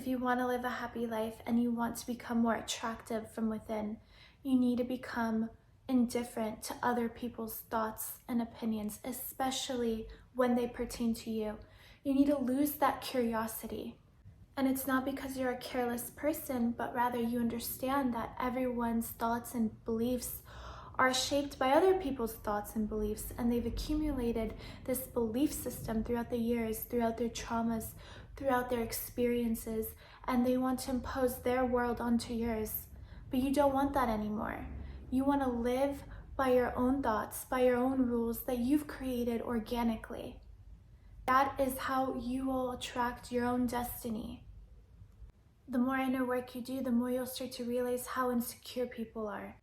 If you want to live a happy life and you want to become more attractive from within, you need to become indifferent to other people's thoughts and opinions, especially when they pertain to you. You need to lose that curiosity. And it's not because you're a careless person, but rather you understand that everyone's thoughts and beliefs are shaped by other people's thoughts and beliefs, and they've accumulated this belief system throughout the years, throughout their traumas, throughout their experiences, and they want to impose their world onto yours. But you don't want that anymore. You want to live by your own thoughts, by your own rules that you've created organically. That is how you will attract your own destiny. The more inner work you do, the more you'll start to realize how insecure people are.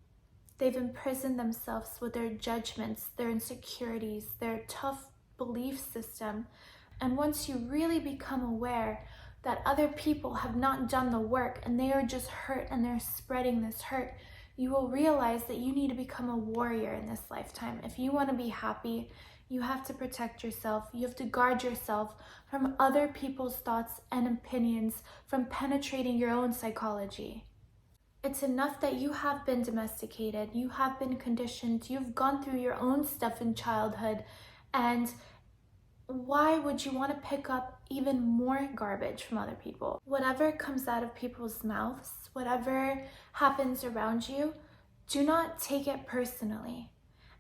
They've imprisoned themselves with their judgments, their insecurities, their tough belief system. And once you really become aware that other people have not done the work and they are just hurt and they're spreading this hurt, you will realize that you need to become a warrior in this lifetime. If you want to be happy, you have to protect yourself. You have to guard yourself from other people's thoughts and opinions, from penetrating your own psychology. It's enough that you have been domesticated, you have been conditioned, you've gone through your own stuff in childhood, and why would you want to pick up even more garbage from other people? Whatever comes out of people's mouths, whatever happens around you, do not take it personally.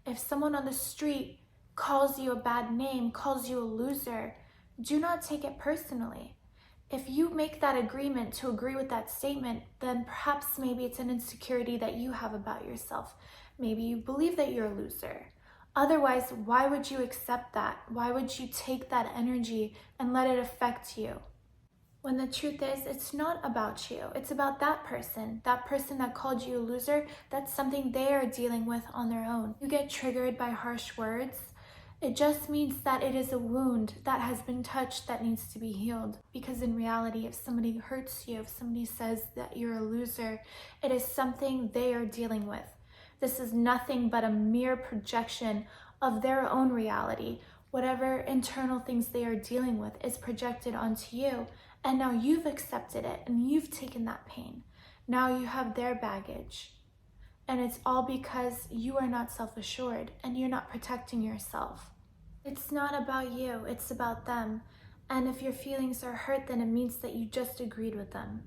If someone on the street calls you a bad name, calls you a loser, do not take it personally. If you make that agreement to agree with that statement, then perhaps maybe it's an insecurity that you have about yourself. Maybe you believe that you're a loser. Otherwise, why would you accept that? Why would you take that energy and let it affect you? When the truth is, it's not about you. It's about that person that called you a loser. That's something they are dealing with on their own. You get triggered by harsh words. It just means that it is a wound that has been touched that needs to be healed. Because in reality, if somebody hurts you, if somebody says that you're a loser, it is something they are dealing with. This is nothing but a mere projection of their own reality. Whatever internal things they are dealing with is projected onto you. And now you've accepted it and you've taken that pain. Now you have their baggage. And it's all because you are not self-assured and you're not protecting yourself. It's not about you, it's about them. And if your feelings are hurt, then it means that you just agreed with them.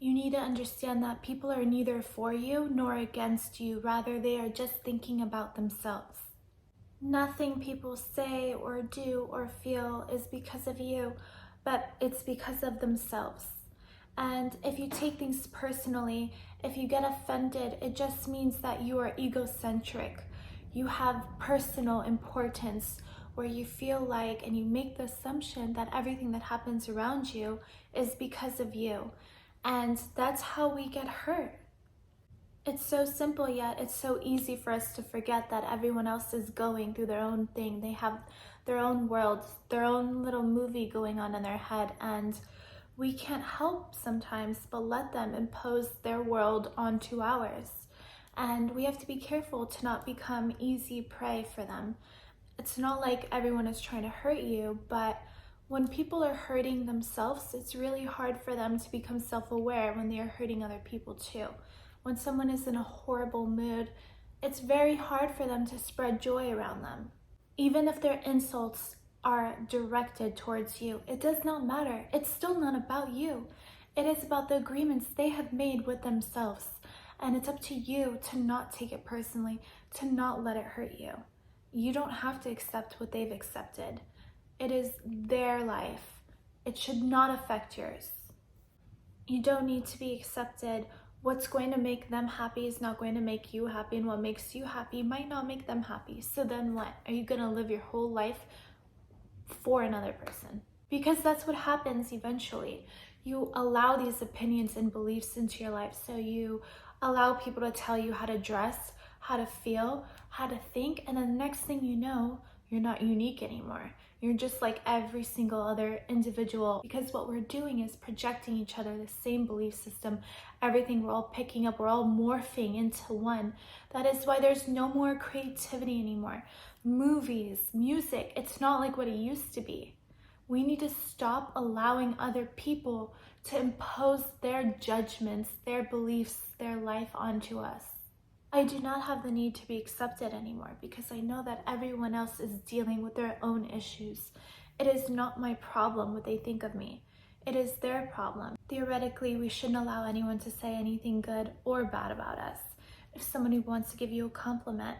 You need to understand that people are neither for you nor against you. Rather, they are just thinking about themselves. Nothing people say or do or feel is because of you, but it's because of themselves. And if you take things personally, if you get offended, it just means that you are egocentric. You have personal importance where you feel like, and you make the assumption that everything that happens around you is because of you. And that's how we get hurt. It's so simple, yet it's so easy for us to forget that everyone else is going through their own thing. They have their own world, their own little movie going on in their head, and we can't help sometimes but let them impose their world onto ours. And we have to be careful to not become easy prey for them. It's not like everyone is trying to hurt you, but when people are hurting themselves, it's really hard for them to become self-aware when they are hurting other people too. When someone is in a horrible mood, it's very hard for them to spread joy around them. Even if their insults are directed towards you, it does not matter. It's still not about you. It is about the agreements they have made with themselves. And it's up to you to not take it personally, to not let it hurt you. You don't have to accept what they've accepted. It is their life. It should not affect yours. You don't need to be accepted. What's going to make them happy is not going to make you happy, and what makes you happy might not make them happy. So then what? Are you going to live your whole life for another person? Because that's what happens eventually. You allow these opinions and beliefs into your life, so you allow people to tell you how to dress, how to feel, how to think, and then the next thing you know, you're not unique anymore. You're just like every single other individual, because what we're doing is projecting each other the same belief system. Everything we're all picking up, we're all morphing into one. That is why there's no more creativity anymore. Movies, music, it's not like what it used to be. We need to stop allowing other people to impose their judgments, their beliefs, their life onto us. I do not have the need to be accepted anymore because I know that everyone else is dealing with their own issues. It is not my problem what they think of me. It is their problem. Theoretically, we shouldn't allow anyone to say anything good or bad about us. If somebody wants to give you a compliment,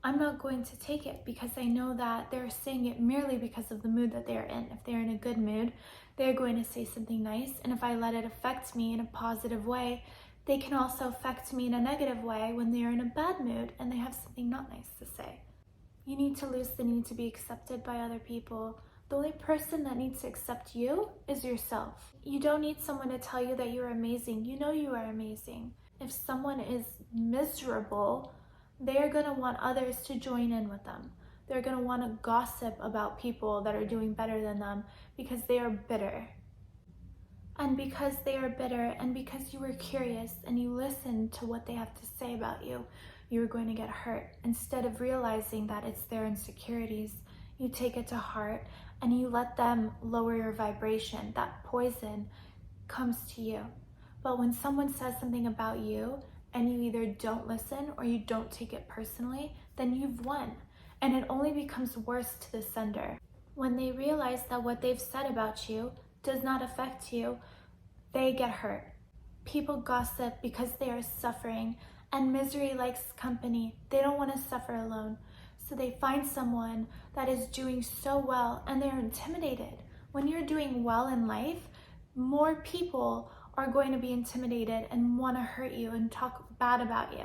I'm not going to take it because I know that they're saying it merely because of the mood that they're in. If they're in a good mood, they're going to say something nice, and if I let it affect me in a positive way, they can also affect me in a negative way when they're in a bad mood and they have something not nice to say. You need to lose the need to be accepted by other people. The only person that needs to accept you is yourself. You don't need someone to tell you that you're amazing. You know you are amazing. If someone is miserable, they're going to want others to join in with them. They're going to want to gossip about people that are doing better than them because they are bitter. And because they are bitter and because you were curious and you listened to what they have to say about you, you're going to get hurt. Instead of realizing that it's their insecurities, you take it to heart and you let them lower your vibration. That poison comes to you. But when someone says something about you and you either don't listen or you don't take it personally, then you've won. And it only becomes worse to the sender. When they realize that what they've said about you does not affect you, they get hurt. People gossip because they are suffering, and misery likes company. They don't want to suffer alone. So they find someone that is doing so well and they're intimidated. When you're doing well in life, more people are going to be intimidated and want to hurt you and talk bad about you.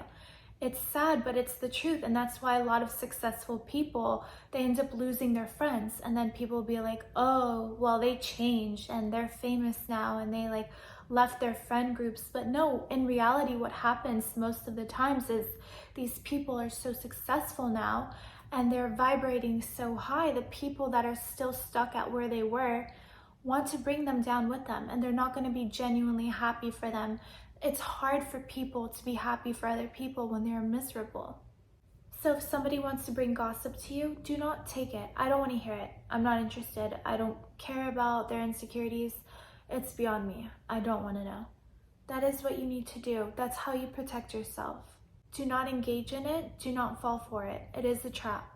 It's sad, but it's the truth, and that's why a lot of successful people, they end up losing their friends, and then people will be like, oh, well, they changed and they're famous now and they like left their friend groups. But no, in reality, what happens most of the times is these people are so successful now and they're vibrating so high, the people that are still stuck at where they were want to bring them down with them, and they're not going to be genuinely happy for them. It's hard for people to be happy for other people when they're miserable. So if somebody wants to bring gossip to you, do not take it. I don't want to hear it. I'm not interested. I don't care about their insecurities. It's beyond me. I don't want to know. That is what you need to do. That's how you protect yourself. Do not engage in it. Do not fall for it. It is a trap.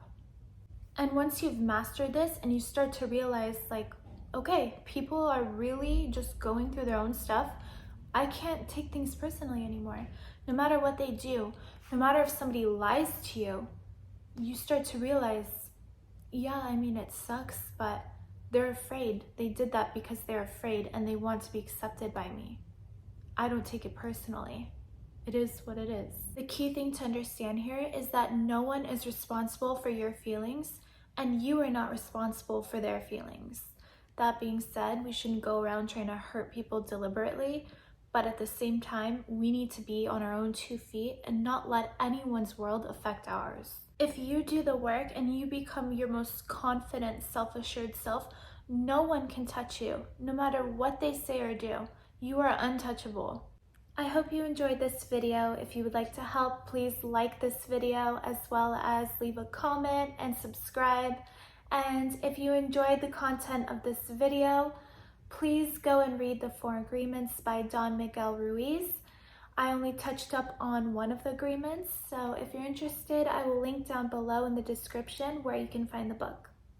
And once you've mastered this and you start to realize, like, okay, people are really just going through their own stuff, I can't take things personally anymore. No matter what they do, no matter if somebody lies to you, you start to realize, yeah, I mean, it sucks, but they're afraid. They did that because they're afraid and they want to be accepted by me. I don't take it personally. It is what it is. The key thing to understand here is that no one is responsible for your feelings and you are not responsible for their feelings. That being said, we shouldn't go around trying to hurt people deliberately, but at the same time, we need to be on our own 2 feet and not let anyone's world affect ours. If you do the work and you become your most confident, self-assured self, no one can touch you, no matter what they say or do. You are untouchable. I hope you enjoyed this video. If you would like to help, please like this video as well as leave a comment and subscribe. And if you enjoyed the content of this video, please go and read the 4 Agreements by Don Miguel Ruiz. I only touched up on one of the agreements, so if you're interested, I will link down below in the description where you can find the book.